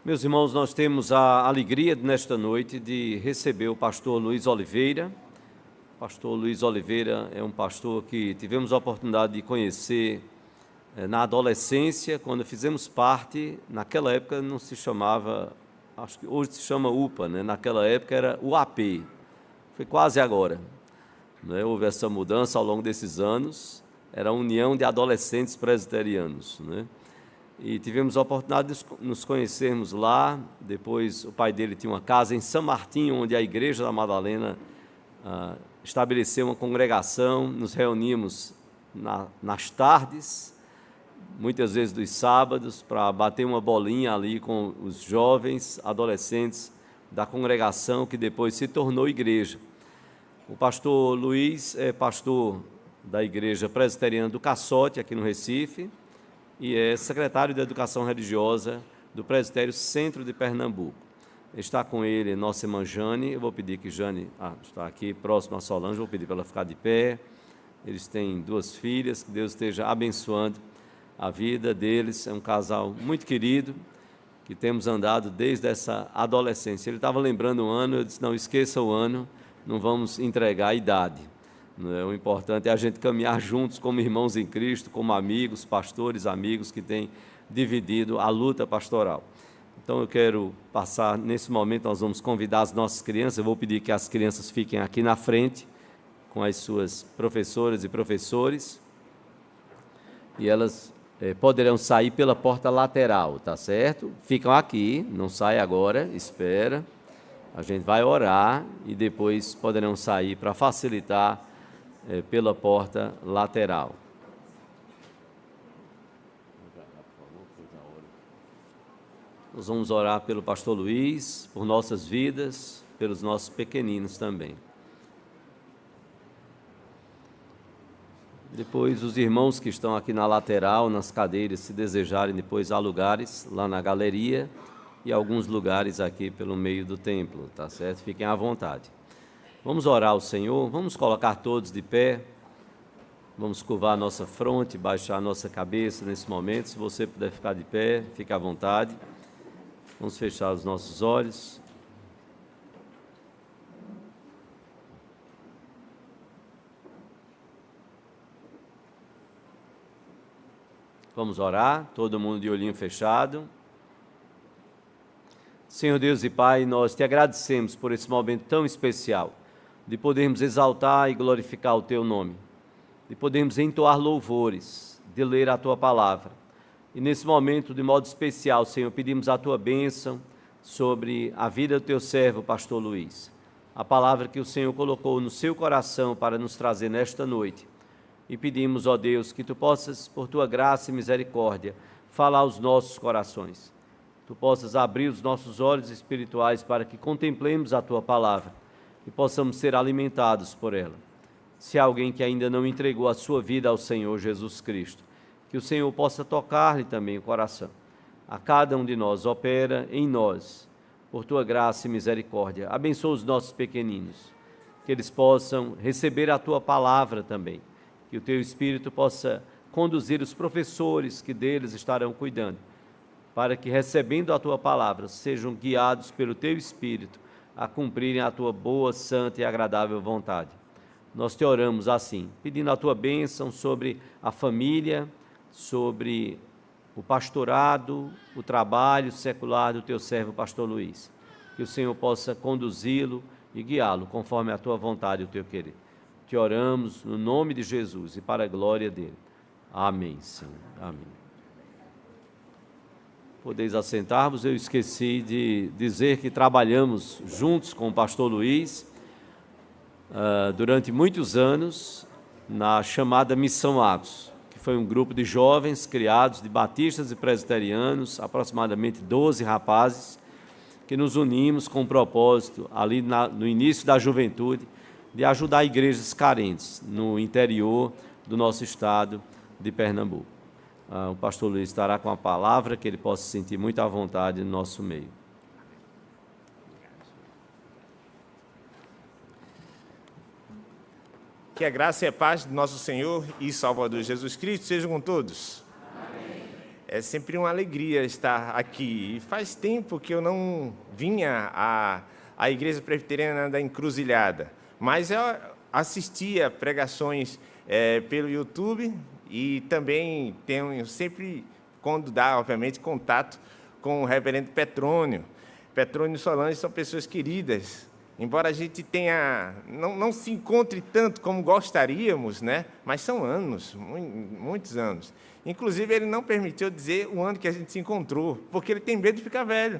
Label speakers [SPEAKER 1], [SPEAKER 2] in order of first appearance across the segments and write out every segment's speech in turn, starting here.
[SPEAKER 1] Meus irmãos, nós temos a alegria nesta noite de receber o pastor Luiz Oliveira. O pastor Luiz Oliveira é um pastor que tivemos a oportunidade de conhecer na adolescência, quando fizemos parte. Naquela época não se chamava, acho que hoje se chama UPA, né? Naquela época era UAP, foi quase agora, né? Houve essa mudança ao longo desses anos, era a União de Adolescentes Presbiterianos, né? E tivemos a oportunidade de nos conhecermos lá. Depois o pai dele tinha uma casa em São Martinho, onde a Igreja da Madalena estabeleceu uma congregação. Nos reuníamos nas tardes, muitas vezes dos sábados, para bater uma bolinha ali com os jovens, adolescentes da congregação, que depois se tornou igreja. O pastor Luiz é pastor da Igreja Presbiteriana do Caçote, aqui no Recife, e é secretário de Educação Religiosa do Presbitério Centro de Pernambuco. Está com ele nossa irmã Jane. Eu vou pedir que Jane está aqui próximo a Solange, vou pedir para ela ficar de pé. Eles têm 2 filhas, que Deus esteja abençoando a vida deles. É um casal muito querido, que temos andado desde essa adolescência. Ele estava lembrando um ano, eu disse, não esqueça o ano, não vamos entregar a idade. O importante é a gente caminhar juntos como irmãos em Cristo, como amigos, pastores, amigos que têm dividido a luta pastoral. Então eu quero passar, nesse momento nós vamos convidar as nossas crianças. Eu vou pedir que as crianças fiquem aqui na frente com as suas professoras e professores, e elas poderão sair pela porta lateral, tá certo? Ficam aqui, não sai agora, espera. A gente vai orar e depois poderão sair para facilitar pela porta lateral. Nós vamos orar pelo pastor Luiz, por nossas vidas, pelos nossos pequeninos também. Depois, os irmãos que estão aqui na lateral, nas cadeiras, se desejarem, depois há lugares lá na galeria e alguns lugares aqui pelo meio do templo, tá certo? Fiquem à vontade. Vamos orar ao Senhor, vamos colocar todos de pé, vamos curvar a nossa fronte, baixar a nossa cabeça nesse momento. Se você puder ficar de pé, fique à vontade. Vamos fechar os nossos olhos. Vamos orar, todo mundo de olhinho fechado. Senhor Deus e Pai, nós te agradecemos por esse momento tão especial, de podermos exaltar e glorificar o Teu nome, de podermos entoar louvores, de ler a Tua palavra. E nesse momento, de modo especial, Senhor, pedimos a Tua bênção sobre a vida do Teu servo, pastor Luiz. A palavra que o Senhor colocou no seu coração para nos trazer nesta noite. E pedimos, ó Deus, que Tu possas, por Tua graça e misericórdia, falar aos nossos corações. Tu possas abrir os nossos olhos espirituais para que contemplemos a Tua palavra e possamos ser alimentados por ela. Se há alguém que ainda não entregou a sua vida ao Senhor Jesus Cristo, que o Senhor possa tocar-lhe também o coração. A cada um de nós, opera em nós, por Tua graça e misericórdia. Abençoa os nossos pequeninos, que eles possam receber a Tua palavra também, que o Teu Espírito possa conduzir os professores que deles estarão cuidando, para que, recebendo a Tua palavra, sejam guiados pelo Teu Espírito a cumprirem a Tua boa, santa e agradável vontade. Nós te oramos assim, pedindo a Tua bênção sobre a família, sobre o pastorado, o trabalho secular do Teu servo, pastor Luiz. Que o Senhor possa conduzi-lo e guiá-lo conforme a Tua vontade e o Teu querer. Te oramos no nome de Jesus e para a glória dele. Amém, Senhor. Amém. Podeis assentar-vos. Eu esqueci de dizer que trabalhamos juntos com o pastor Luiz durante muitos anos na chamada Missão Atos, que foi um grupo de jovens criados de batistas e presbiterianos, aproximadamente 12 rapazes, que nos unimos com o propósito, ali no início da juventude, de ajudar igrejas carentes no interior do nosso estado de Pernambuco. O pastor Luiz estará com a palavra, que ele possa se sentir muito à vontade no nosso meio.
[SPEAKER 2] Que a graça e a paz de nosso Senhor e Salvador Jesus Cristo sejam com todos.
[SPEAKER 3] Amém.
[SPEAKER 2] É sempre uma alegria estar aqui. E faz tempo que eu não vinha à Igreja Presbiteriana da Encruzilhada, mas eu assistia pregações pelo YouTube e também tenho sempre, quando dá, obviamente, contato com o reverendo Petrônio. Petrônio e Solange são pessoas queridas, embora a gente não se encontre tanto como gostaríamos, né? Mas são anos, muitos anos. Inclusive, ele não permitiu dizer o ano que a gente se encontrou, porque ele tem medo de ficar velho.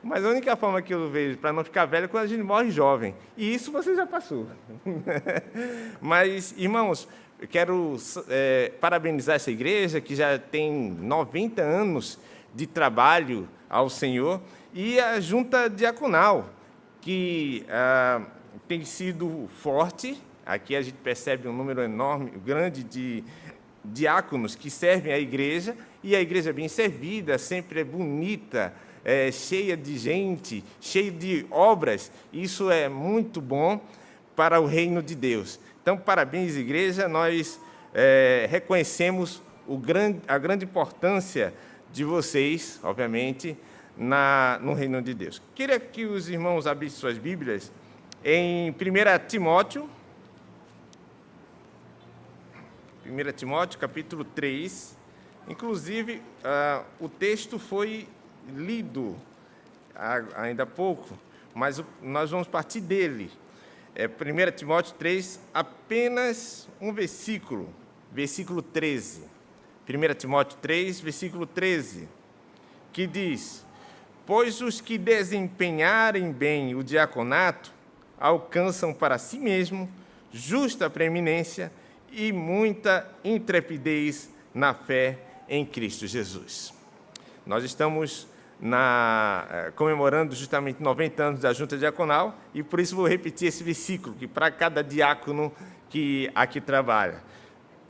[SPEAKER 2] Mas a única forma que eu vejo para não ficar velho é quando a gente morre jovem. E isso você já passou. Mas, irmãos, eu quero parabenizar essa igreja, que já tem 90 anos de trabalho ao Senhor, e a junta diaconal, que tem sido forte. Aqui a gente percebe um número enorme, grande de diáconos que servem a igreja, e a igreja é bem servida, sempre é bonita, cheia de gente, cheia de obras. Isso é muito bom para o reino de Deus. Então, parabéns, igreja. Nós reconhecemos a grande importância de vocês, obviamente, no reino de Deus. Queria que os irmãos abrissem suas Bíblias em 1 Timóteo, capítulo 3. Inclusive, o texto foi lido ainda há pouco, mas nós vamos partir dele. 1 Timóteo 3, apenas um versículo 13. 1 Timóteo 3, versículo 13, que diz: pois os que desempenharem bem o diaconato alcançam para si mesmo justa preeminência e muita intrepidez na fé em Cristo Jesus. Nós estamos comemorando justamente 90 anos da junta diaconal, e por isso vou repetir esse versículo, que para cada diácono que aqui trabalha: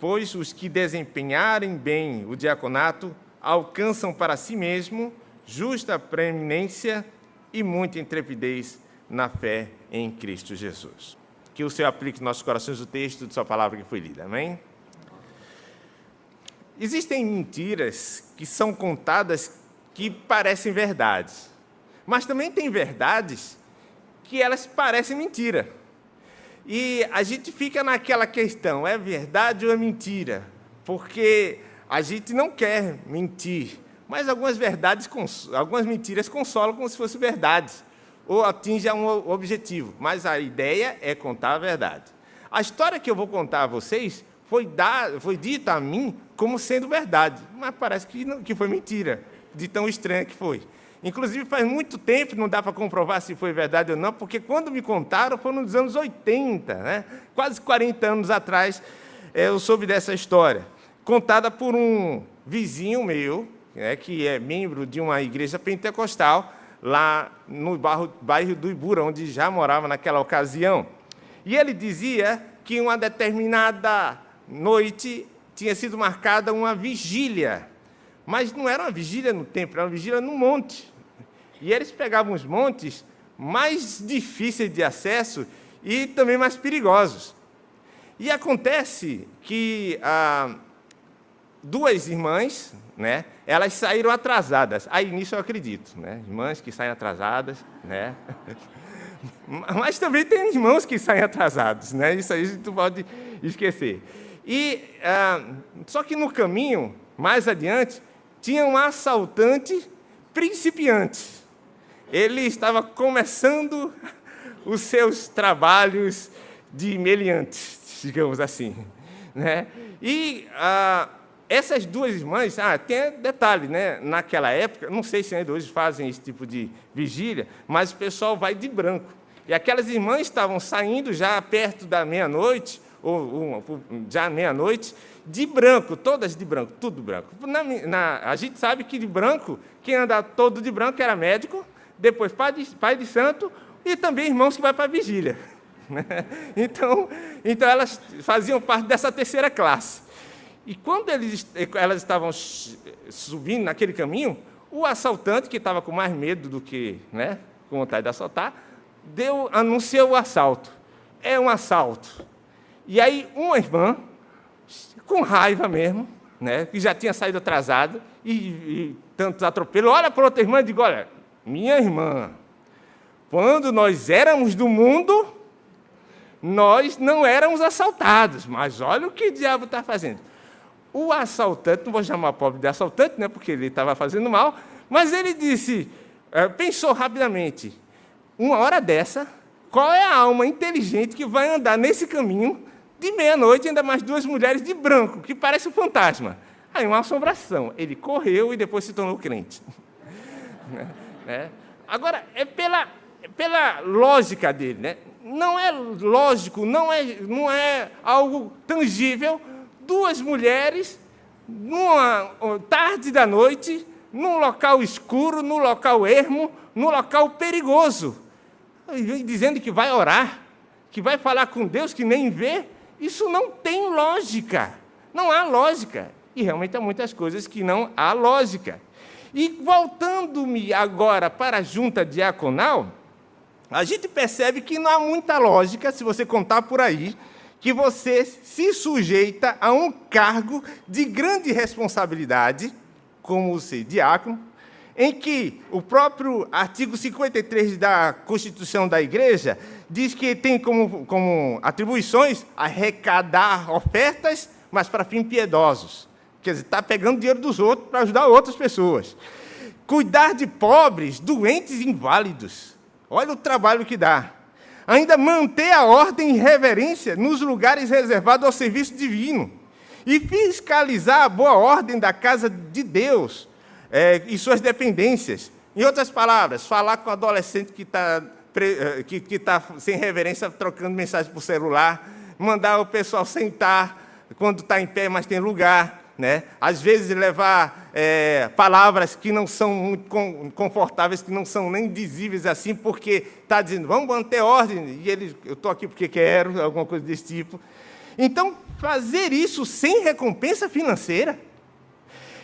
[SPEAKER 2] pois os que desempenharem bem o diaconato alcançam para si mesmo justa preeminência e muita intrepidez na fé em Cristo Jesus. Que o Senhor aplique em nossos corações o texto de sua palavra que foi lida. Amém? Existem mentiras que são contadas que parecem verdades, mas também tem verdades que elas parecem mentira. E a gente fica naquela questão, é verdade ou é mentira? Porque a gente não quer mentir, mas algumas mentiras consolam como se fosse verdade, ou atingem um objetivo, mas a ideia é contar a verdade. A história que eu vou contar a vocês foi dita a mim como sendo verdade, mas parece que foi mentira, de tão estranha que foi. Inclusive, faz muito tempo, não dá para comprovar se foi verdade ou não, porque quando me contaram, foi nos anos 80, né? Quase 40 anos atrás, eu soube dessa história, contada por um vizinho meu, que é membro de uma igreja pentecostal, lá no bairro do Ibura, onde já morava naquela ocasião. E ele dizia que uma determinada noite tinha sido marcada uma vigília, mas não era uma vigília no templo, era uma vigília no monte. E eles pegavam os montes mais difíceis de acesso e também mais perigosos. E acontece que duas irmãs, né, elas saíram atrasadas. Aí nisso eu acredito, né? Irmãs que saem atrasadas, né? Mas também tem irmãos que saem atrasados, né? Isso aí a gente não pode esquecer. Só que no caminho, mais adiante, tinha um assaltante principiante. Ele estava começando os seus trabalhos de meliantes, digamos assim, né? E essas duas irmãs, tem detalhe, né? Naquela época, não sei se ainda hoje fazem esse tipo de vigília, mas o pessoal vai de branco. E aquelas irmãs estavam saindo já perto da meia-noite, ou já meia-noite, de branco, todas de branco, tudo branco. A gente sabe que de branco, quem anda todo de branco era médico, depois pai de santo e também irmãos que vão para a vigília. Então, elas faziam parte dessa terceira classe. E quando elas estavam subindo naquele caminho, o assaltante, que estava com mais medo do que, né, com vontade de assaltar, anunciou o assalto. É um assalto. E aí uma irmã, com raiva mesmo, né, que já tinha saído atrasado, e tantos atropelos, olha para outra irmã e digo, olha, minha irmã, quando nós éramos do mundo, nós não éramos assaltados, mas olha o que o diabo está fazendo. O assaltante, não vou chamar o pobre de assaltante, né, porque ele estava fazendo mal, mas ele disse, pensou rapidamente, uma hora dessa, qual é a alma inteligente que vai andar nesse caminho de meia-noite, ainda mais duas mulheres de branco, que parece um fantasma? Aí uma assombração. Ele correu e depois se tornou crente. Agora, é pela lógica dele, né? Não é lógico, não é algo tangível, duas mulheres, numa tarde da noite, num local escuro, num local ermo, num local perigoso, dizendo que vai orar, que vai falar com Deus que nem vê. Isso não tem lógica, não há lógica. E realmente há muitas coisas que não há lógica. E voltando-me agora para a junta diaconal, a gente percebe que não há muita lógica, se você contar por aí, que você se sujeita a um cargo de grande responsabilidade, como ser diácono, em que o próprio artigo 53 da Constituição da Igreja diz que tem como atribuições arrecadar ofertas, mas para fins piedosos. Quer dizer, está pegando dinheiro dos outros para ajudar outras pessoas. Cuidar de pobres, doentes e inválidos. Olha o trabalho que dá. Ainda manter a ordem e reverência nos lugares reservados ao serviço divino. E fiscalizar a boa ordem da casa de Deus e suas dependências. Em outras palavras, falar com o adolescente que está sem reverência, trocando mensagem por celular, mandar o pessoal sentar quando está em pé, mas tem lugar, né? Às vezes levar palavras que não são muito confortáveis, que não são nem dizíveis assim, porque está dizendo, vamos manter ordem, e eu estou aqui porque quero, alguma coisa desse tipo. Então, fazer isso sem recompensa financeira,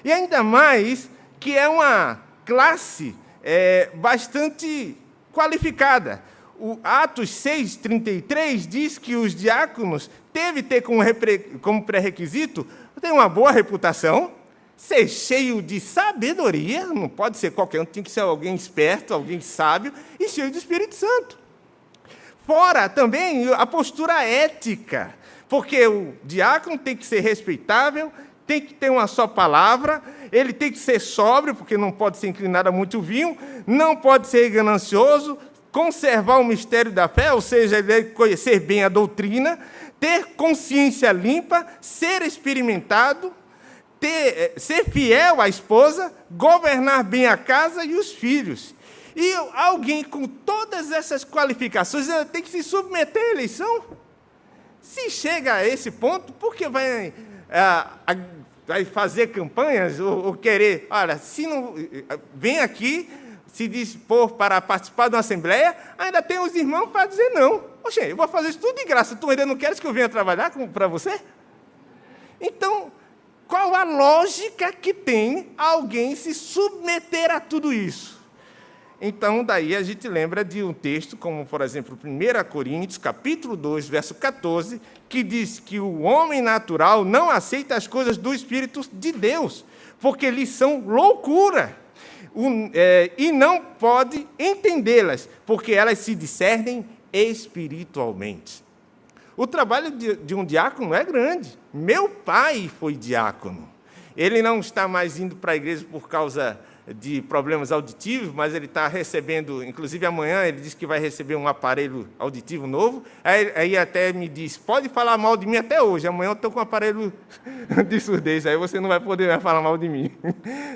[SPEAKER 2] e ainda mais que é uma classe bastante qualificada. O Atos 6:33 diz que os diáconos devem ter como pré-requisito ter uma boa reputação, ser cheio de sabedoria, não pode ser qualquer um, tem que ser alguém esperto, alguém sábio e cheio do Espírito Santo. Fora também a postura ética, porque o diácono tem que ser respeitável, tem que ter uma só palavra, ele tem que ser sóbrio, porque não pode ser inclinado a muito vinho, não pode ser ganancioso, conservar o mistério da fé, ou seja, ele deve conhecer bem a doutrina, ter consciência limpa, ser experimentado, ser fiel à esposa, governar bem a casa e os filhos. E alguém com todas essas qualificações tem que se submeter à eleição? Se chega a esse ponto, por que vai fazer campanhas ou querer, olha, se não vem aqui, se dispor para participar de uma assembleia, ainda tem os irmãos para dizer não. Oxe, eu vou fazer isso tudo de graça, tu ainda não queres que eu venha trabalhar para você? Então, qual a lógica que tem alguém se submeter a tudo isso? Então, daí a gente lembra de um texto, como, por exemplo, 1 Coríntios, capítulo 2, verso 14, que diz que o homem natural não aceita as coisas do Espírito de Deus, porque lhes são loucura, e não pode entendê-las, porque elas se discernem espiritualmente. O trabalho de um diácono é grande. Meu pai foi diácono. Ele não está mais indo para a igreja por causa de problemas auditivos, mas ele está recebendo, inclusive amanhã ele disse que vai receber um aparelho auditivo novo, aí até me diz, pode falar mal de mim até hoje, amanhã eu estou com um aparelho de surdez, aí você não vai poder mais falar mal de mim.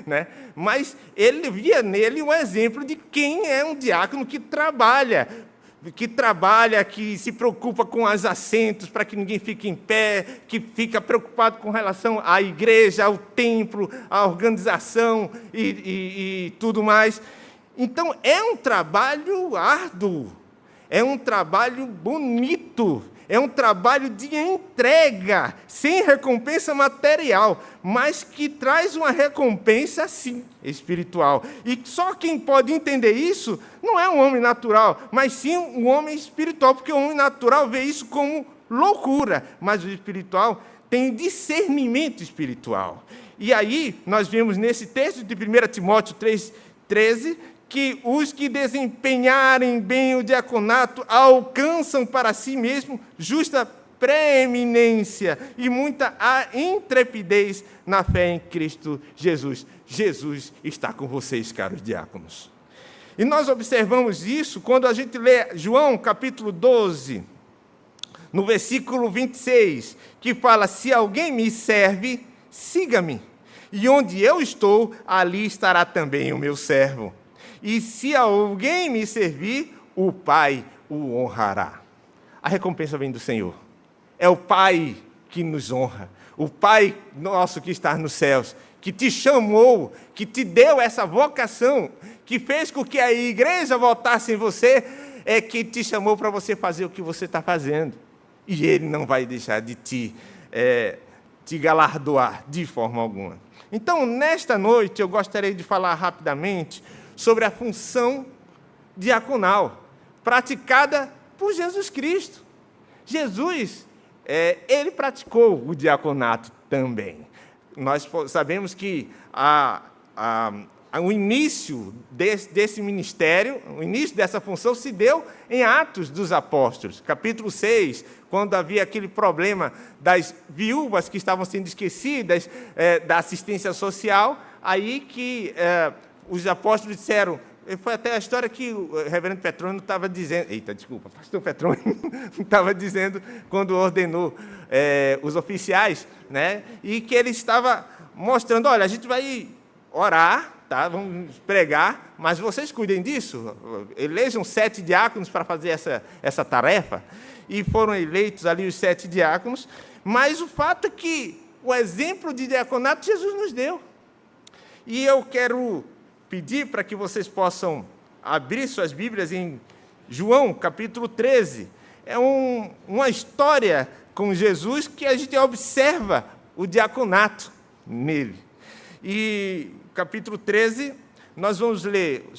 [SPEAKER 2] Né? Mas ele via nele um exemplo de quem é um diácono que trabalha, que se preocupa com os assentos para que ninguém fique em pé, que fica preocupado com relação à igreja, ao templo, à organização e tudo mais. Então, é um trabalho árduo, é um trabalho bonito, é um trabalho de entrega, sem recompensa material, mas que traz uma recompensa, sim, espiritual. E só quem pode entender isso não é um homem natural, mas sim um homem espiritual, porque o homem natural vê isso como loucura, mas o espiritual tem discernimento espiritual. E aí, nós vemos nesse texto de 1 Timóteo 3,13, que os que desempenharem bem o diaconato alcançam para si mesmo justa preeminência e muita intrepidez na fé em Cristo Jesus. Jesus está com vocês, caros diáconos. E nós observamos isso quando a gente lê João, capítulo 12, no versículo 26, que fala: se alguém me serve, siga-me, e onde eu estou, ali estará também o meu servo. E se alguém me servir, o Pai o honrará. A recompensa vem do Senhor. É o Pai que nos honra, o Pai nosso que está nos céus, que te chamou, que te deu essa vocação, que fez com que a igreja voltasse em você, é que te chamou para você fazer o que você está fazendo. E Ele não vai deixar de te galardoar de forma alguma. Então, nesta noite, eu gostaria de falar rapidamente sobre a função diaconal, praticada por Jesus Cristo. Jesus, Ele praticou o diaconato também. Nós sabemos que o início desse ministério, o início dessa função se deu em Atos dos Apóstolos, capítulo 6, quando havia aquele problema das viúvas que estavam sendo esquecidas da assistência social, aí que os apóstolos disseram, foi até a história que o reverendo Petrônio estava dizendo, pastor Petrônio estava dizendo quando ordenou os oficiais, né, e que ele estava mostrando, olha, a gente vai orar, tá, vamos pregar, mas vocês cuidem disso, elejam 7 diáconos para fazer essa tarefa, e foram eleitos ali os 7 diáconos, mas o fato é que o exemplo de diaconato Jesus nos deu. E eu quero pedir para que vocês possam abrir suas Bíblias em João, capítulo 13. É uma história com Jesus que a gente observa o diaconato nele. E capítulo 13, nós vamos ler,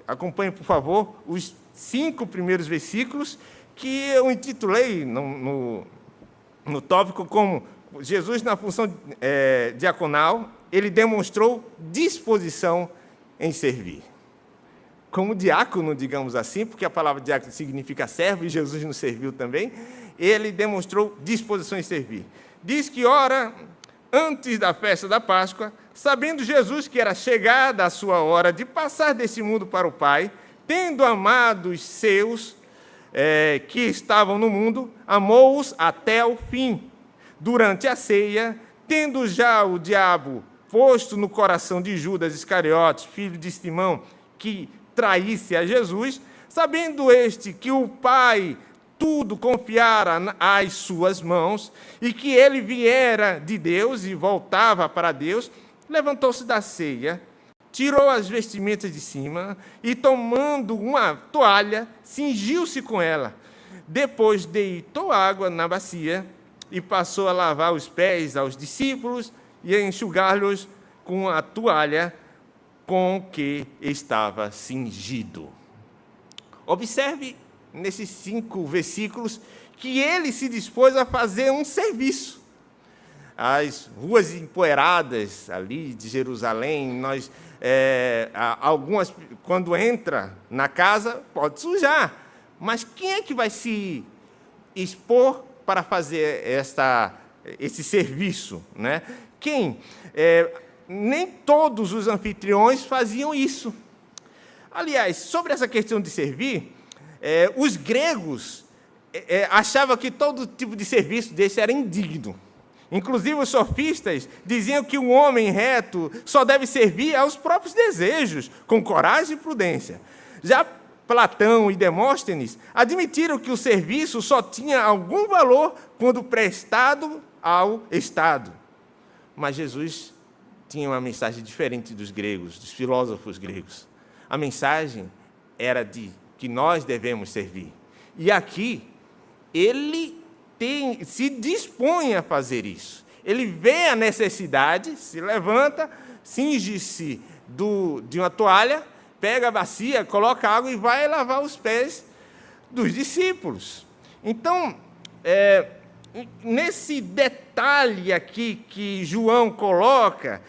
[SPEAKER 2] acompanhe, por favor, os 5 primeiros versículos, que eu intitulei no tópico como Jesus na função diaconal, ele demonstrou disposição em servir. Como diácono, digamos assim, porque a palavra diácono significa servo, e Jesus nos serviu também, ele demonstrou disposição em servir. Diz que, ora, antes da festa da Páscoa, sabendo Jesus que era chegada a sua hora de passar desse mundo para o Pai, tendo amado os seus que estavam no mundo, amou-os até o fim. Durante a ceia, tendo já o diabo posto no coração de Judas Iscariotes, filho de Simão, que traísse a Jesus, sabendo este que o Pai tudo confiara às suas mãos, e que ele viera de Deus e voltava para Deus, levantou-se da ceia, tirou as vestimentas de cima e, tomando uma toalha, cingiu-se com ela. Depois deitou água na bacia e passou a lavar os pés aos discípulos e a enxugar-los com a toalha com que estava cingido. Observe nesses 5 versículos que ele se dispôs a fazer um serviço. As ruas empoeiradas ali de Jerusalém, algumas, quando entra na casa, pode sujar. Mas quem é que vai se expor para fazer esse serviço, né? Quem? Nem todos os anfitriões faziam isso. Aliás, sobre essa questão de servir, os gregos achavam que todo tipo de serviço desse era indigno. Inclusive, os sofistas diziam que um homem reto só deve servir aos próprios desejos, com coragem e prudência. Já Platão e Demóstenes admitiram que o serviço só tinha algum valor quando prestado ao Estado. Mas Jesus tinha uma mensagem diferente dos gregos, dos filósofos gregos. A mensagem era de que nós devemos servir. E aqui, ele se dispõe a fazer isso. Ele vê a necessidade, se levanta, cinge-se de uma toalha, pega a bacia, coloca água e vai lavar os pés dos discípulos. Então, nesse detalhe aqui que João coloca,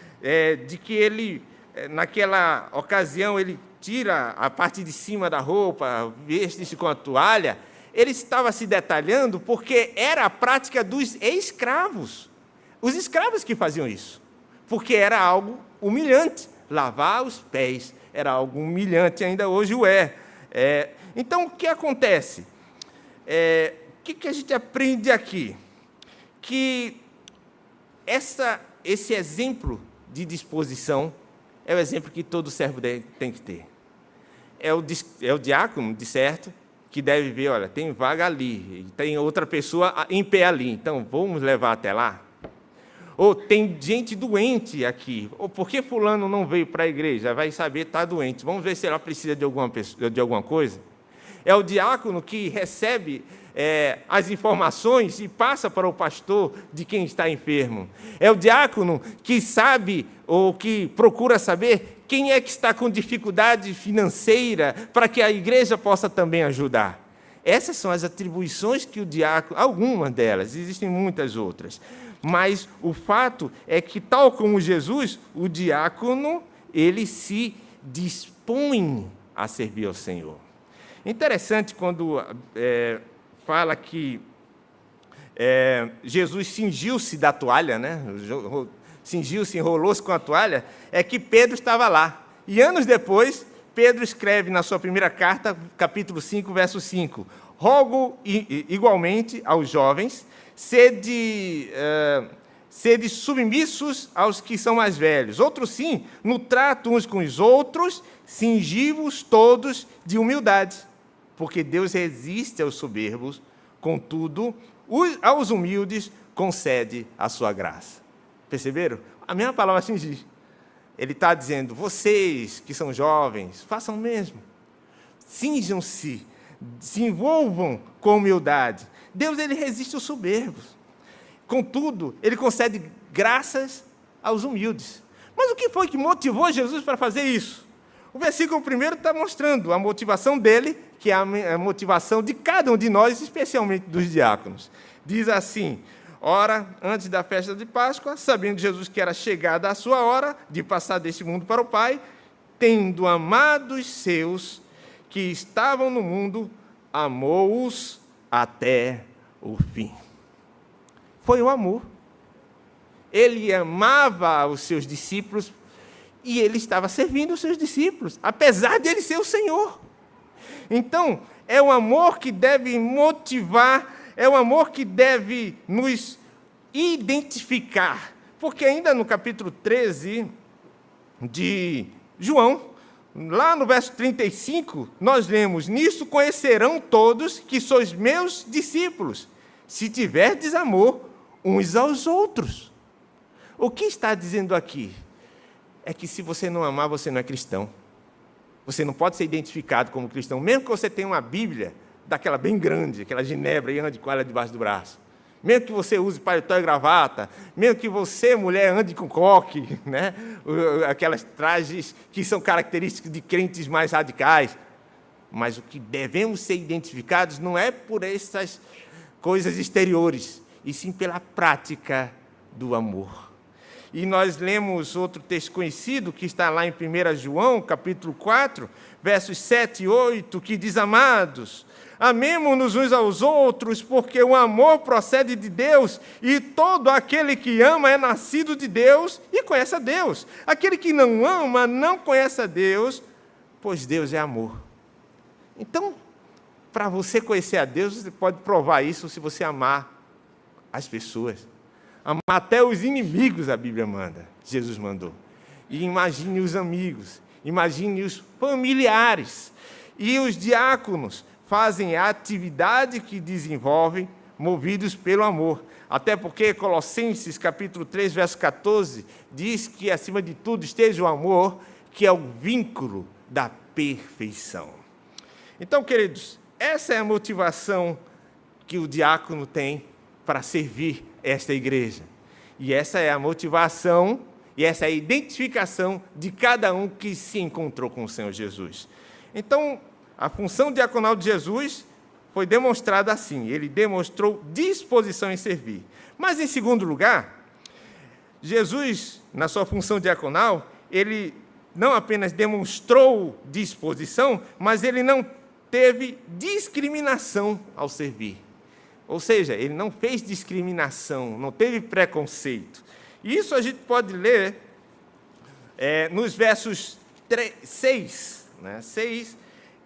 [SPEAKER 2] de que ele, naquela ocasião, ele tira a parte de cima da roupa, veste-se com a toalha, ele estava se detalhando porque era a prática dos escravos. Os escravos que faziam isso, porque era algo humilhante. Lavar os pés era algo humilhante, ainda hoje o é. Então, o que acontece? O que a gente aprende aqui? Que esse exemplo de disposição é o exemplo que todo servo tem que ter. É o diácono, de certo, que deve ver, olha, tem vaga ali, tem outra pessoa em pé ali, então vamos levar até lá. Ou tem gente doente aqui, ou por que fulano não veio para a igreja? Vai saber, está doente, vamos ver se ela precisa de alguma coisa. É o diácono que recebe as informações e passa para o pastor de quem está enfermo. É o diácono que sabe ou que procura saber quem é que está com dificuldade financeira para que a igreja possa também ajudar. Essas são as atribuições que o diácono, algumas delas, existem muitas outras, mas o fato é que, tal como Jesus, o diácono, ele se dispõe a servir ao Senhor. Interessante quando fala que Jesus cingiu-se da toalha, né? Cingiu-se, enrolou-se com a toalha, é que Pedro estava lá. E anos depois, Pedro escreve na sua primeira carta, capítulo 5, verso 5, rogo igualmente aos jovens, sede submissos aos que são mais velhos. Outros sim, no trato uns com os outros, cingi-vos todos de humildade, porque Deus resiste aos soberbos, contudo, aos humildes concede a sua graça. Perceberam? A mesma palavra cingir. Ele está dizendo, vocês que são jovens, façam o mesmo. Cinjam-se, se envolvam com humildade. Deus, ele resiste aos soberbos. Contudo, ele concede graças aos humildes. Mas o que foi que motivou Jesus para fazer isso? O versículo 1 está mostrando a motivação dele, que é a motivação de cada um de nós, especialmente dos diáconos. Diz assim, ora, antes da festa de Páscoa, sabendo Jesus que era chegada a sua hora de passar deste mundo para o Pai, tendo amado os seus que estavam no mundo, amou-os até o fim. Foi o amor. Ele amava os seus discípulos e ele estava servindo os seus discípulos, apesar de ele ser o Senhor. Então, é o amor que deve motivar, é o amor que deve nos identificar. Porque ainda no capítulo 13 de João, lá no verso 35, nós lemos, nisso conhecerão todos que sois meus discípulos, se tiverdes amor uns aos outros. O que está dizendo aqui? É que se você não amar, você não é cristão. Você não pode ser identificado como cristão, mesmo que você tenha uma Bíblia, daquela bem grande, aquela Genebra, e ande com ela debaixo do braço. Mesmo que você use paletó e gravata, mesmo que você, mulher, ande com coque, né? Aquelas trajes que são características de crentes mais radicais. Mas o que devemos ser identificados não é por essas coisas exteriores, e sim pela prática do amor. E nós lemos outro texto conhecido, que está lá em 1 João, capítulo 4, versos 7 e 8, que diz, amados, amemo-nos uns aos outros, porque o amor procede de Deus, e todo aquele que ama é nascido de Deus e conhece a Deus. Aquele que não ama não conhece a Deus, pois Deus é amor. Então, para você conhecer a Deus, você pode provar isso se você amar as pessoas. Amar até os inimigos, a Bíblia manda, Jesus mandou. E imagine os amigos, imagine os familiares. E os diáconos fazem a atividade que desenvolvem, movidos pelo amor. Até porque Colossenses, capítulo 3, verso 14, diz que, acima de tudo, esteja o amor, que é o vínculo da perfeição. Então, queridos, essa é a motivação que o diácono tem para servir esta igreja. E essa é a motivação e essa é a identificação de cada um que se encontrou com o Senhor Jesus. Então, a função diaconal de Jesus foi demonstrado assim, ele demonstrou disposição em servir. Mas, em segundo lugar, Jesus, na sua função diaconal, ele não apenas demonstrou disposição, mas ele não teve discriminação ao servir. Ou seja, ele não fez discriminação, não teve preconceito. Isso a gente pode ler nos versos 6, né? 6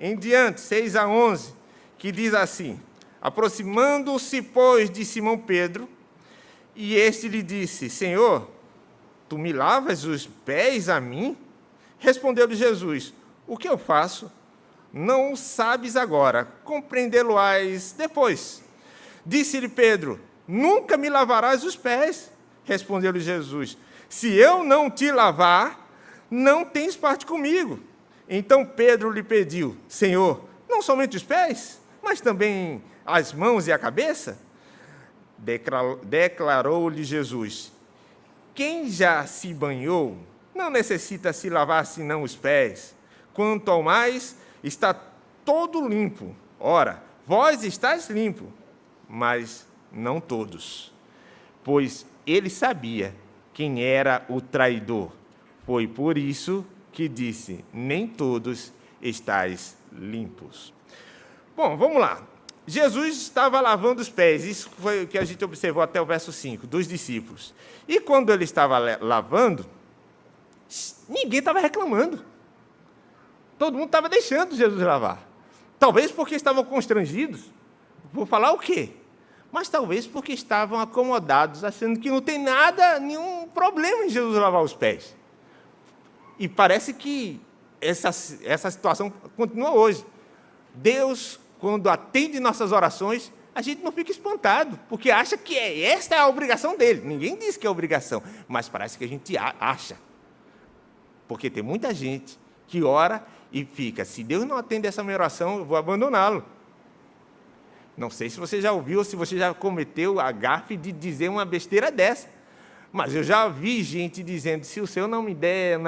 [SPEAKER 2] em diante, 6 a 11, que diz assim: aproximando-se, pois, de Simão Pedro, e este lhe disse: Senhor, tu me lavas os pés a mim? Respondeu-lhe Jesus: o que eu faço? Não o sabes agora, compreendê-lo-ás depois. Disse-lhe Pedro: nunca me lavarás os pés. Respondeu-lhe Jesus: se eu não te lavar, não tens parte comigo. Então Pedro lhe pediu: Senhor, não somente os pés, mas também as mãos e a cabeça? Declarou-lhe Jesus: quem já se banhou não necessita se lavar senão os pés. Quanto ao mais, está todo limpo. Ora, vós estáis limpo, mas não todos. Pois ele sabia quem era o traidor. Foi por isso que disse: nem todos estáis limpos. Bom, vamos lá. Jesus estava lavando os pés, isso foi o que a gente observou até o verso 5, dos discípulos. E quando ele estava lavando, ninguém estava reclamando. Todo mundo estava deixando Jesus lavar. Talvez porque estavam constrangidos. Vou falar o quê? Mas talvez porque estavam acomodados, achando que não tem nada, nenhum problema em Jesus lavar os pés. E parece que essa situação continua hoje. Deus, quando atende nossas orações, a gente não fica espantado, porque acha que esta é a obrigação dele. Ninguém diz que é obrigação, mas parece que a gente acha. Porque tem muita gente que ora e fica: se Deus não atende essa minha oração, eu vou abandoná-lo. Não sei se você já ouviu ou se você já cometeu a gafe de dizer uma besteira dessa. Mas eu já vi gente dizendo: se o Senhor não me der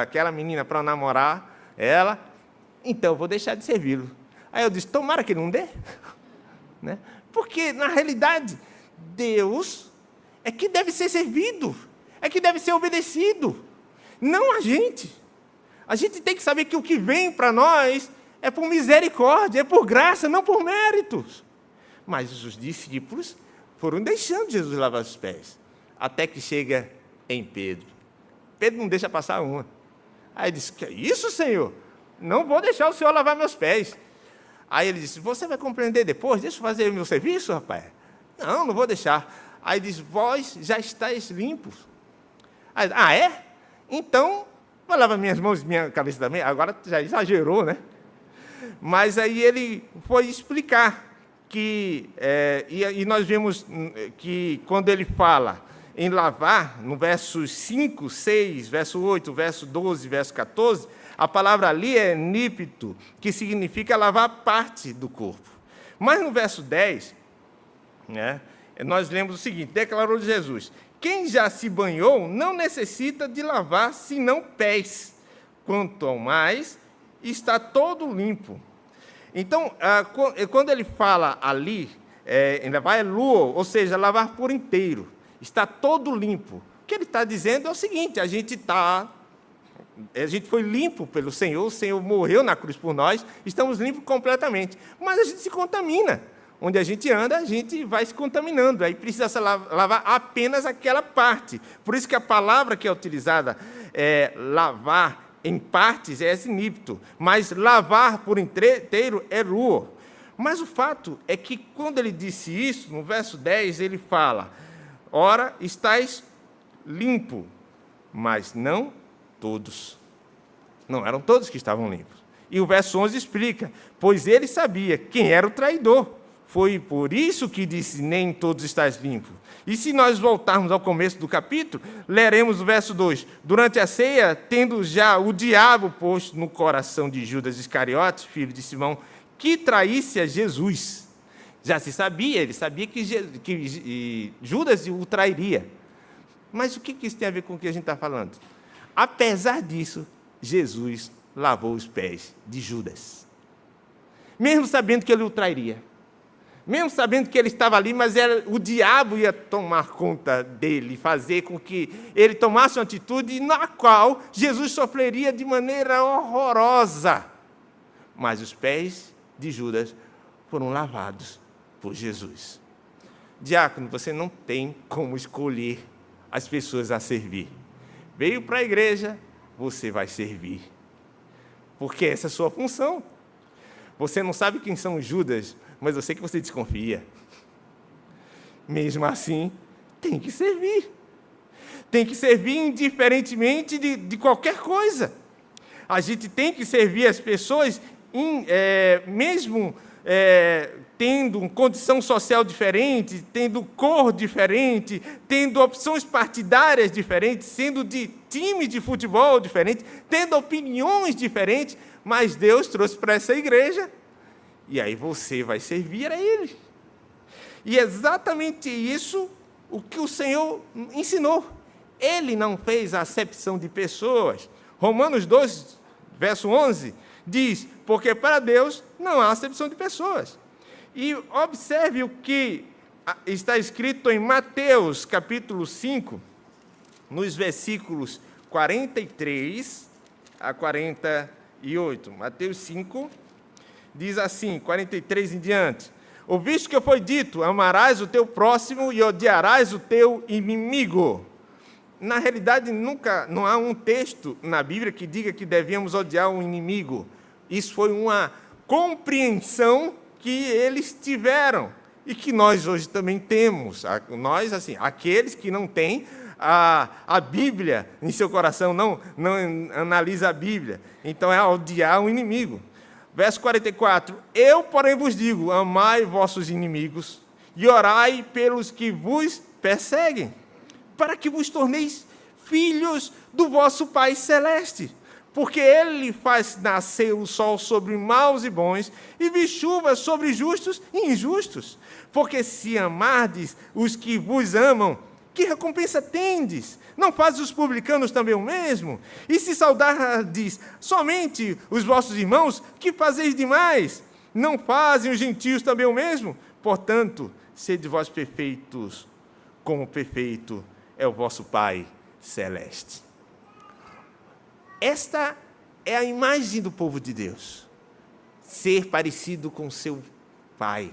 [SPEAKER 2] aquela menina para namorar ela, então eu vou deixar de servi-lo. Aí eu disse: tomara que ele não dê. Né? Porque, na realidade, Deus é que deve ser servido, é que deve ser obedecido, não a gente. A gente tem que saber que o que vem para nós é por misericórdia, é por graça, não por méritos. Mas os discípulos foram deixando Jesus lavar os pés, até que chega em Pedro. Pedro não deixa passar uma. Aí disse: que é isso, Senhor? Não vou deixar o Senhor lavar meus pés. Aí ele disse: você vai compreender depois? Deixa eu fazer o meu serviço, rapaz. Não, não vou deixar. Aí diz: vós já estáis limpos. Aí, é? Então, vai lavar minhas mãos e minha cabeça também? Agora já exagerou, né? Mas aí ele foi explicar que, e nós vemos que quando ele fala em lavar, no versos 5, 6, verso 8, verso 12, verso 14, a palavra ali é nípito, que significa lavar parte do corpo. Mas no verso 10, né, nós lemos o seguinte: declarou Jesus: quem já se banhou não necessita de lavar senão pés, quanto ao mais, está todo limpo. Então, quando ele fala ali, lavar é lua, ou seja, lavar por inteiro, está todo limpo. O que ele está dizendo é o seguinte: a gente foi limpo pelo Senhor, o Senhor morreu na cruz por nós, estamos limpos completamente, mas a gente se contamina. Onde a gente anda, a gente vai se contaminando, aí precisa lavar apenas aquela parte. Por isso que a palavra que é utilizada, lavar em partes, é sinípito, mas lavar por inteiro é lua. Mas o fato é que quando ele disse isso, no verso 10, ele fala: ora, estáis limpo, mas não todos. Não eram todos que estavam limpos. E o verso 11 explica: pois ele sabia quem era o traidor. Foi por isso que disse: nem todos estáis limpos. E se nós voltarmos ao começo do capítulo, leremos o verso 2. Durante a ceia, tendo já o diabo posto no coração de Judas Iscariotes, filho de Simão, que traísse a Jesus. Já se sabia, ele sabia que Judas o trairia. Mas o que isso tem a ver com o que a gente está falando? Apesar disso, Jesus lavou os pés de Judas, mesmo sabendo que ele o trairia. Mesmo sabendo que ele estava ali, mas o diabo ia tomar conta dele, fazer com que ele tomasse uma atitude na qual Jesus sofreria de maneira horrorosa. Mas os pés de Judas foram lavados por Jesus. Diácono, você não tem como escolher as pessoas a servir. Veio para a igreja, você vai servir. Porque essa é a sua função. Você não sabe quem são os Judas, mas eu sei que você desconfia. Mesmo assim, tem que servir. Tem que servir indiferentemente de qualquer coisa. A gente tem que servir as pessoas, mesmo tendo condição social diferente, tendo cor diferente, tendo opções partidárias diferentes, sendo de time de futebol diferente, tendo opiniões diferentes, mas Deus trouxe para essa igreja, e aí você vai servir a Ele. E é exatamente isso o que o Senhor ensinou. Ele não fez acepção de pessoas. Romanos 2, verso 11, diz, porque para Deus não há acepção de pessoas. E observe o que está escrito em Mateus, capítulo 5, nos versículos 43 a 48. Mateus 5 diz assim, 43 em diante. Ouviste que foi dito, amarás o teu próximo e odiarás o teu inimigo. Na realidade, não há um texto na Bíblia que diga que devíamos odiar um inimigo. Isso foi uma compreensão que eles tiveram e que nós hoje também temos. Nós, assim, aqueles que não têm a Bíblia em seu coração, não analisa a Bíblia. Então, é odiar um inimigo. Verso 44, eu, porém, vos digo, amai vossos inimigos e orai pelos que vos perseguem, para que vos torneis filhos do vosso Pai Celeste. Porque Ele faz nascer o sol sobre maus e bons, e vi chuva sobre justos e injustos. Porque se amardes os que vos amam, que recompensa tendes? Não fazem os publicanos também o mesmo? E se saudardes somente os vossos irmãos, que fazeis demais? Não fazem os gentios também o mesmo? Portanto, sede vós perfeitos, como perfeito é o vosso Pai Celeste. Esta é a imagem do povo de Deus. Ser parecido com seu Pai.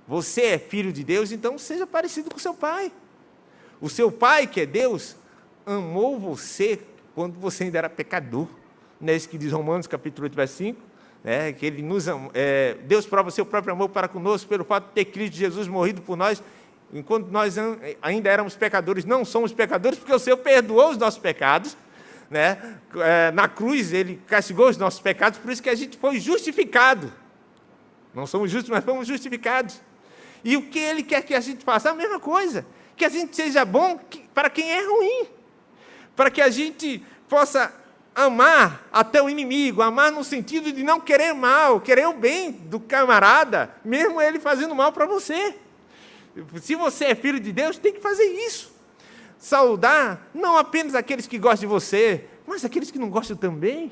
[SPEAKER 2] Você é filho de Deus, então seja parecido com seu Pai. O seu Pai, que é Deus, amou você quando você ainda era pecador. Não é isso que diz Romanos, capítulo 8, verso 5? Que ele nos Deus prova o seu próprio amor para conosco pelo fato de ter Cristo Jesus morrido por nós, enquanto nós ainda éramos pecadores. Não somos pecadores, porque o Senhor perdoou os nossos pecados. Na cruz, Ele castigou os nossos pecados, por isso que a gente foi justificado. Não somos justos, mas fomos justificados. E o que Ele quer que a gente faça? A mesma coisa. Que a gente seja bom para quem é ruim. Para que a gente possa amar até o inimigo, amar no sentido de não querer mal, querer o bem do camarada, mesmo ele fazendo mal para você. Se você é filho de Deus, tem que fazer isso. Saudar não apenas aqueles que gostam de você, mas aqueles que não gostam também.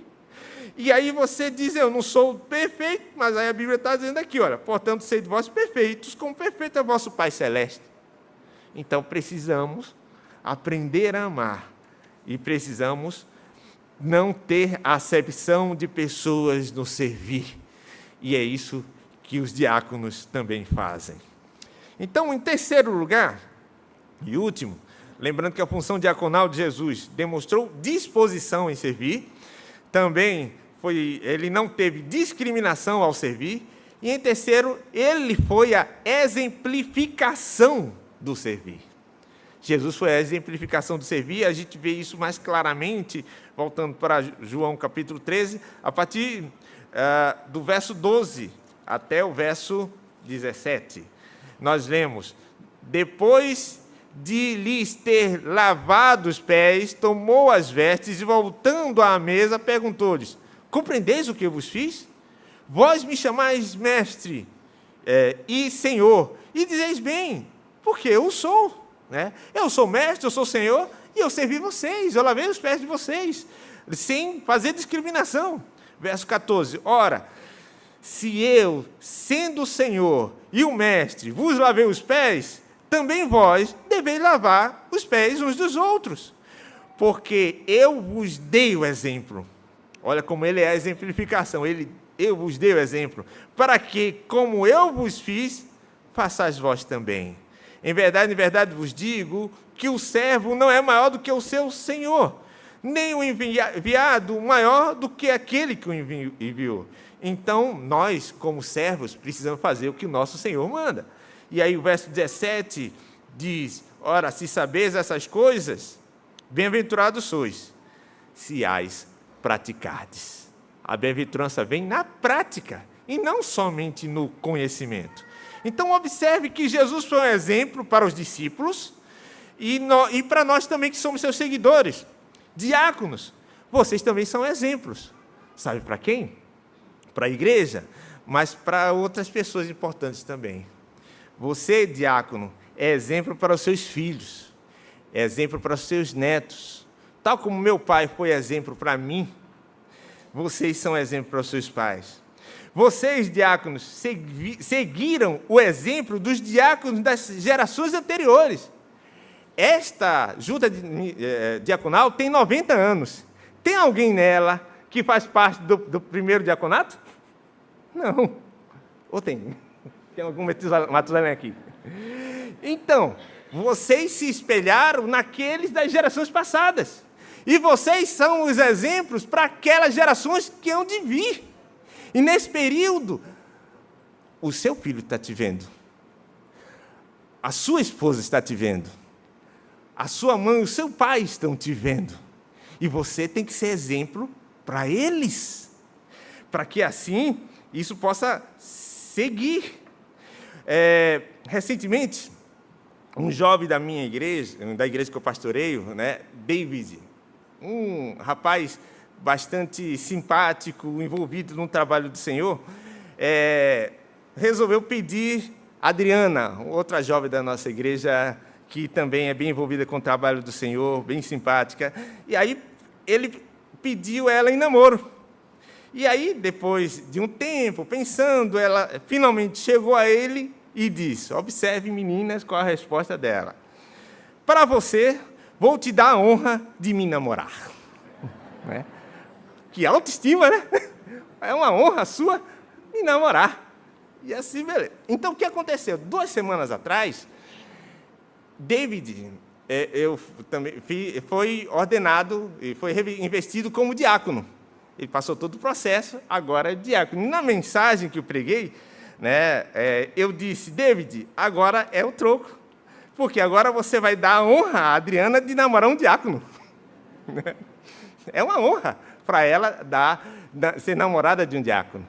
[SPEAKER 2] E aí você diz, eu não sou perfeito, mas aí a Bíblia está dizendo aqui, olha, portanto, sede vós perfeitos, como perfeito é o vosso Pai Celeste. Então, precisamos aprender a amar e precisamos não ter acepção de pessoas no servir. E é isso que os diáconos também fazem. Então, em terceiro lugar, e último, lembrando que a função diaconal de Jesus demonstrou disposição em servir, também ele não teve discriminação ao servir, e em terceiro, ele foi a exemplificação do servir. Jesus foi a exemplificação do servir, a gente vê isso mais claramente, voltando para João capítulo 13, a partir do verso 12 até o verso 17. Nós lemos, depois de lhes ter lavado os pés, tomou as vestes e, voltando à mesa, perguntou-lhes, compreendeis o que eu vos fiz? Vós me chamais mestre e senhor, e dizeis bem, porque eu sou. Eu sou mestre, eu sou senhor, e eu servi vocês, eu lavei os pés de vocês, sem fazer discriminação. Verso 14, ora, Se eu, sendo o Senhor e o Mestre, vos lavei os pés, também vós deveis lavar os pés uns dos outros. Porque eu vos dei o exemplo. Olha como ele é a exemplificação. Eu vos dei o exemplo, para que, como eu vos fiz, façais vós também. Em verdade vos digo que o servo não é maior do que o seu senhor, nem o enviado maior do que aquele que o enviou. Então, nós, como servos, precisamos fazer o que o nosso Senhor manda. E aí o verso 17 diz: ora, se sabeis essas coisas, bem-aventurados sois, se as praticardes. A bem-aventurança vem na prática, e não somente no conhecimento. Então, observe que Jesus foi um exemplo para os discípulos, e para nós também que somos seus seguidores. Diáconos, vocês também são exemplos. Sabe para quem? Para a igreja, mas para outras pessoas importantes também. Você, diácono, é exemplo para os seus filhos, é exemplo para os seus netos. Tal como meu pai foi exemplo para mim, vocês são exemplo para os seus pais. Vocês, diáconos, seguiram o exemplo dos diáconos das gerações anteriores. Esta junta diaconal tem 90 anos. Tem alguém nela que faz parte do primeiro diaconato? Não. Ou tem? Tem algum Matusalém aqui? Então, vocês se espelharam naqueles das gerações passadas. E vocês são os exemplos para aquelas gerações que hão de vir. E nesse período, o seu filho está te vendo. A sua esposa está te vendo. A sua mãe e o seu pai estão te vendo. E você tem que ser exemplo para eles. Para que assim, isso possa seguir. Recentemente, um jovem da minha igreja, da igreja que eu pastoreio, né, David, um rapaz bastante simpático, envolvido no trabalho do Senhor, resolveu pedir a Adriana, outra jovem da nossa igreja, que também é bem envolvida com o trabalho do Senhor, bem simpática, e aí ele pediu ela em namoro. E aí, depois de um tempo, pensando, ela finalmente chegou a ele e disse: observe, meninas, qual a resposta dela. Para você, vou te dar a honra de me namorar. Né? Que autoestima, né? É uma honra sua me namorar. E assim, beleza. Então, o que aconteceu? 2 semanas atrás, David foi ordenado e foi investido como diácono. Ele passou todo o processo, agora é diácono. E na mensagem que eu preguei, né, eu disse: David, agora é o troco, porque agora você vai dar a honra à Adriana de namorar um diácono. É uma honra para ela ser namorada de um diácono.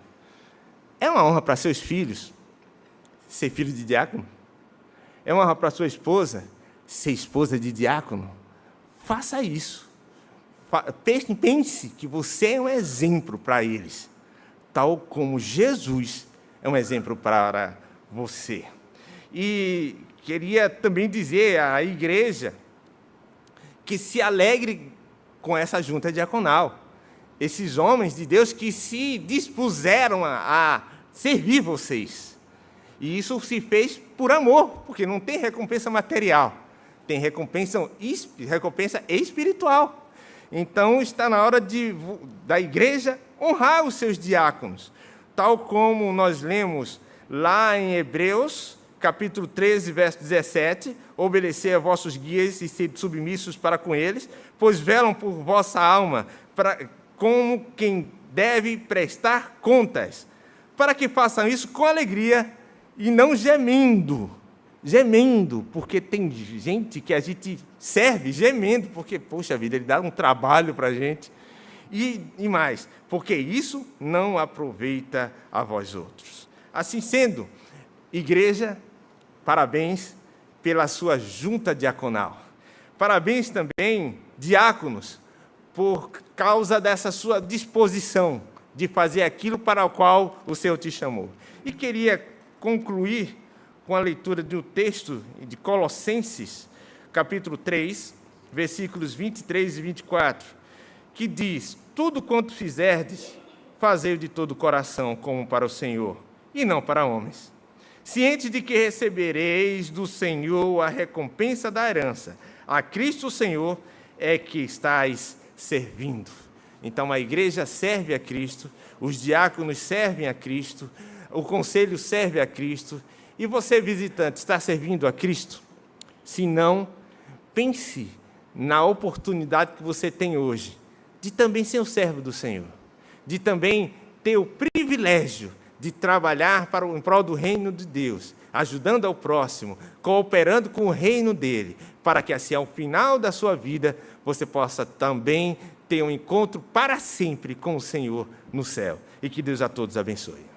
[SPEAKER 2] É uma honra para seus filhos ser filho de diácono. É uma honra para sua esposa ser esposa de diácono. Faça isso. Pense que você é um exemplo para eles, tal como Jesus é um exemplo para você. E queria também dizer à igreja que se alegre com essa junta diaconal. Esses homens de Deus que se dispuseram a servir vocês. E isso se fez por amor, porque não tem recompensa material, tem recompensa espiritual. Então, está na hora da igreja honrar os seus diáconos, tal como nós lemos lá em Hebreus, capítulo 13, verso 17, obedecer a vossos guias e ser submissos para com eles, pois velam por vossa alma, como quem deve prestar contas, para que façam isso com alegria e não gemendo, porque tem gente que a gente serve gemendo, porque, poxa vida, ele dá um trabalho para a gente, e mais, porque isso não aproveita a vós outros. Assim sendo, igreja, parabéns pela sua junta diaconal. Parabéns também, diáconos, por causa dessa sua disposição de fazer aquilo para o qual o Senhor te chamou. E queria concluir com a leitura do texto de Colossenses, capítulo 3, versículos 23 e 24, que diz: tudo quanto fizerdes, fazei-o de todo o coração, como para o Senhor, e não para homens. Ciente de que recebereis do Senhor a recompensa da herança. A Cristo o Senhor é que estáis servindo. Então a igreja serve a Cristo, os diáconos servem a Cristo, o conselho serve a Cristo, e você, visitante, está servindo a Cristo? Se não, pense na oportunidade que você tem hoje de também ser um servo do Senhor, de também ter o privilégio de trabalhar em prol do reino de Deus, ajudando ao próximo, cooperando com o reino dele, para que assim, ao final da sua vida, você possa também ter um encontro para sempre com o Senhor no céu. E que Deus a todos abençoe.